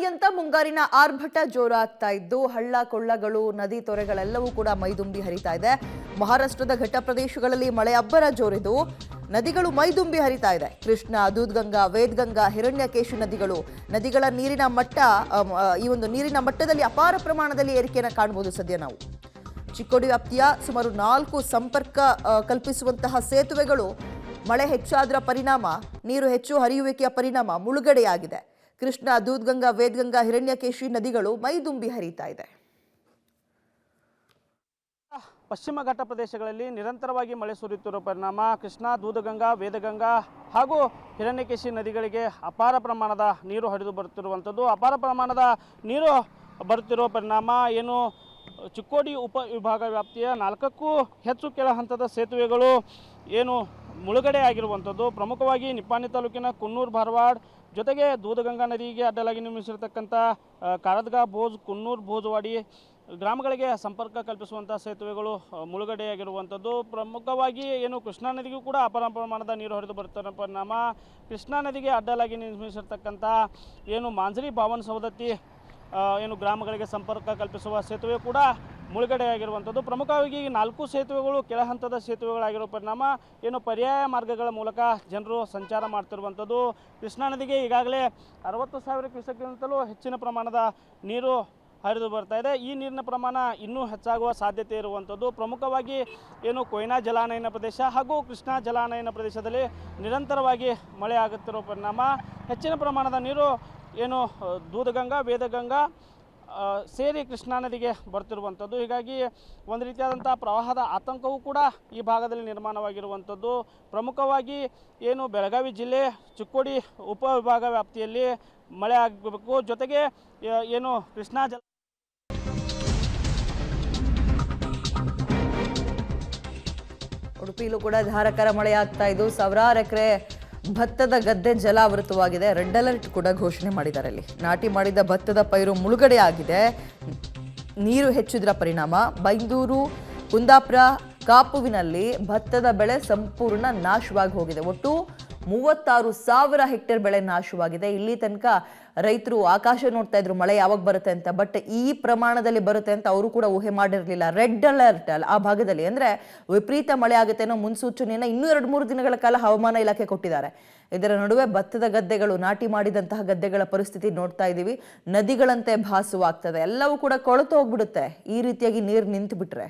ರಾಜ್ಯಾದ್ಯಂತ ಮುಂಗಾರಿನ ಆರ್ಭಟ ಜೋರಾಗ್ತಾ ಇದ್ದು ಹಳ್ಳ ಕೊಳ್ಳಗಳು ನದಿ ತೊರೆಗಳೆಲ್ಲವೂ ಕೂಡ ಮೈದುಂಬಿ ಹರಿತಾ ಇದೆ. ಮಹಾರಾಷ್ಟ್ರದ ಘಟ್ಟ ಪ್ರದೇಶಗಳಲ್ಲಿ ಮಳೆ ಅಬ್ಬರ ಜೋರಿದ್ದು ನದಿಗಳು ಮೈದುಂಬಿ ಹರಿತಾ ಇದೆ. ಕೃಷ್ಣ, ದೂದ್ಗಂಗಾ, ವೇದಗಂಗಾ, ಹಿರಣ್ಯಕೇಶಿ ನದಿಗಳ ನೀರಿನ ಮಟ್ಟ ಈ ಒಂದು ನೀರಿನ ಮಟ್ಟದಲ್ಲಿ ಅಪಾರ ಪ್ರಮಾಣದಲ್ಲಿ ಏರಿಕೆಯನ್ನು ಕಾಣಬಹುದು. ಸದ್ಯ ನಾವು ಚಿಕ್ಕೋಡಿ ವ್ಯಾಪ್ತಿಯ ಸುಮಾರು 4 ಸಂಪರ್ಕ ಕಲ್ಪಿಸುವಂತಹ ಸೇತುವೆಗಳು ಮಳೆ ಹೆಚ್ಚಾದರ ಪರಿಣಾಮ, ನೀರು ಹೆಚ್ಚು ಹರಿಯುವಿಕೆಯ ಪರಿಣಾಮ ಮುಳುಗಡೆಯಾಗಿದೆ. ಕೃಷ್ಣ, ದೂದ್ಗಂಗಾ, ವೇದಗಂಗಾ, ಹಿರಣ್ಯಕೇಶಿ ನದಿಗಳು ಮೈದುಂಬಿ ಹರಿತಾ ಇದೆ. ಪಶ್ಚಿಮ ಘಟ್ಟ ಪ್ರದೇಶಗಳಲ್ಲಿ ನಿರಂತರವಾಗಿ ಮಳೆ ಸುರಿಯುತ್ತಿರುವ ಪರಿಣಾಮ ಕೃಷ್ಣ, ದೂದಗಂಗಾ, ವೇದಗಂಗಾ ಹಾಗೂ ಹಿರಣ್ಯಕೇಶಿ ನದಿಗಳಿಗೆ ಅಪಾರ ಪ್ರಮಾಣದ ನೀರು ಹರಿದು ಬರುತ್ತಿರುವಂಥದ್ದು. ಅಪಾರ ಪ್ರಮಾಣದ ನೀರು ಬರುತ್ತಿರುವ ಪರಿಣಾಮ ಏನು ಚಿಕ್ಕೋಡಿ ಉಪವಿಭಾಗ ವ್ಯಾಪ್ತಿಯ 4ಕ್ಕೂ ಹೆಚ್ಚು ಕೆಳ ಹಂತದ ಸೇತುವೆಗಳು ಏನು ಮುಳುಗಡೆ ಆಗಿರುವಂಥದ್ದು. ಪ್ರಮುಖವಾಗಿ ನಿಪ್ಪಾಣಿ ತಾಲೂಕಿನ ಕುನ್ನೂರು, ಧಾರವಾಡ ಜೊತೆಗೆ ದೂದಗಂಗಾ ನದಿಗೆ ಅಡ್ಡಲಾಗಿ ನಿರ್ಮಿಸಿರ್ತಕ್ಕಂಥ ಕಾರದಗಾ, ಭೋಜ್, ಕುನ್ನೂರು, ಭೋಜವಾಡಿ ಗ್ರಾಮಗಳಿಗೆ ಸಂಪರ್ಕ ಕಲ್ಪಿಸುವಂಥ ಸೇತುವೆಗಳು ಮುಳುಗಡೆಯಾಗಿರುವಂಥದ್ದು. ಪ್ರಮುಖವಾಗಿ ಏನು ಕೃಷ್ಣಾ ನದಿಗೂ ಕೂಡ ಅಪಾರ ಪ್ರಮಾಣದ ನೀರು ಹರಿದು ಬರುತ್ತಿರೋ ಪರಿಣಾಮ ಕೃಷ್ಣಾ ನದಿಗೆ ಅಡ್ಡಲಾಗಿ ನಿರ್ಮಿಸಿರ್ತಕ್ಕಂಥ ಏನು ಮಾಂಜರಿ, ಬಾವನ್, ಸವದತ್ತಿ ಏನು ಗ್ರಾಮಗಳಿಗೆ ಸಂಪರ್ಕ ಕಲ್ಪಿಸುವ ಸೇತುವೆ ಕೂಡ ಮುಳುಗಡೆಯಾಗಿರುವಂಥದ್ದು. ಪ್ರಮುಖವಾಗಿ 4 ಸೇತುವೆಗಳು ಕೆಳ ಹಂತದ ಸೇತುವೆಗಳಾಗಿರೋ ಪರಿಣಾಮ ಏನು ಪರ್ಯಾಯ ಮಾರ್ಗಗಳ ಮೂಲಕ ಜನರು ಸಂಚಾರ ಮಾಡ್ತಿರುವಂಥದ್ದು. ಕೃಷ್ಣಾ ನದಿಗೆ ಈಗಾಗಲೇ 60,000 ಕ್ಯೂಸೆಕ್ಗಿಂತಲೂ ಹೆಚ್ಚಿನ ಪ್ರಮಾಣದ ನೀರು ಹರಿದು ಬರ್ತಾ ಇದೆ. ಈ ನೀರಿನ ಪ್ರಮಾಣ ಇನ್ನೂ ಹೆಚ್ಚಾಗುವ ಸಾಧ್ಯತೆ ಇರುವಂಥದ್ದು. ಪ್ರಮುಖವಾಗಿ ಏನು ಕೊಯ್ನಾ ಜಲಾನಯನ ಪ್ರದೇಶ ಹಾಗೂ ಕೃಷ್ಣಾ ಜಲಾನಯನ ಪ್ರದೇಶದಲ್ಲಿ ನಿರಂತರವಾಗಿ ಮಳೆ ಆಗುತ್ತಿರೋ ಪರಿಣಾಮ ಹೆಚ್ಚಿನ ಪ್ರಮಾಣದ ನೀರು ಏನು ದೂದಗಂಗಾ, ವೇದಗಂಗಾ ಸೇರಿ ಕೃಷ್ಣಾ ನದಿಗೆ ಬರ್ತಿರುವಂಥದ್ದು. ಹೀಗಾಗಿ ಒಂದು ರೀತಿಯಾದಂಥ ಪ್ರವಾಹದ ಆತಂಕವೂ ಕೂಡ ಈ ಭಾಗದಲ್ಲಿ ನಿರ್ಮಾಣವಾಗಿರುವಂಥದ್ದು. ಪ್ರಮುಖವಾಗಿ ಏನು ಬೆಳಗಾವಿ ಜಿಲ್ಲೆ ಚಿಕ್ಕೋಡಿ ಉಪವಿಭಾಗ ವ್ಯಾಪ್ತಿಯಲ್ಲಿ ಮಳೆ ಆಗಬೇಕು. ಜೊತೆಗೆ ಏನು ಕೃಷ್ಣಾ ಉಡುಪಿಯಲ್ಲೂ ಕೂಡ ಧಾರಾಕಾರ ಮಳೆ ಆಗ್ತಾ ಇದ್ದು ಸಾವಿರಾರು ಎಕರೆ ಭತ್ತದ ಗದ್ದೆ ಜಲಾವೃತವಾಗಿದೆ. ರೆಡ್ ಅಲರ್ಟ್ ಕೂಡ ಘೋಷಣೆ ಮಾಡಿದ್ದಾರೆ. ಅಲ್ಲಿ ನಾಟಿ ಮಾಡಿದ ಭತ್ತದ ಪೈರು ಮುಳುಗಡೆ ಆಗಿದೆ. ನೀರು ಹೆಚ್ಚಿದ್ರ ಪರಿಣಾಮ ಬೈಂದೂರು, ಕುಂದಾಪುರ, ಕಾಪುವಿನಲ್ಲಿ ಭತ್ತದ ಬೆಳೆ ಸಂಪೂರ್ಣ ನಾಶವಾಗಿ ಹೋಗಿದೆ. ಒಟ್ಟು 36,000 ಹೆಕ್ಟೇರ್ ಬೆಳೆ ನಾಶವಾಗಿದೆ. ಇಲ್ಲಿ ತನಕ ರೈತರು ಆಕಾಶ ನೋಡ್ತಾ ಇದ್ರು ಮಳೆ ಯಾವಾಗ ಬರುತ್ತೆ ಅಂತ. ಬಟ್ ಈ ಪ್ರಮಾಣದಲ್ಲಿ ಬರುತ್ತೆ ಅಂತ ಅವರು ಕೂಡ ಊಹೆ ಮಾಡಿರಲಿಲ್ಲ. ರೆಡ್ ಅಲರ್ಟ್ ಆ ಭಾಗದಲ್ಲಿ ಅಂದ್ರೆ ವಿಪರೀತ ಮಳೆ ಆಗುತ್ತೆ ಅನ್ನೋ ಮುನ್ಸೂಚನೆಯನ್ನ ಇನ್ನೂ 2-3 ದಿನಗಳ ಕಾಲ ಹವಾಮಾನ ಇಲಾಖೆ ಕೊಟ್ಟಿದ್ದಾರೆ. ಇದರ ನಡುವೆ ಭತ್ತದ ಗದ್ದೆಗಳು, ನಾಟಿ ಮಾಡಿದಂತಹ ಗದ್ದೆಗಳ ಪರಿಸ್ಥಿತಿ ನೋಡ್ತಾ ಇದ್ದೀವಿ. ನದಿಗಳಂತೆ ಭಾಸವಾಗ್ತದೆ. ಎಲ್ಲವೂ ಕೂಡ ಕೊಳೆತು ಹೋಗ್ಬಿಡುತ್ತೆ ಈ ರೀತಿಯಾಗಿ ನೀರು ನಿಂತು ಬಿಟ್ರೆ.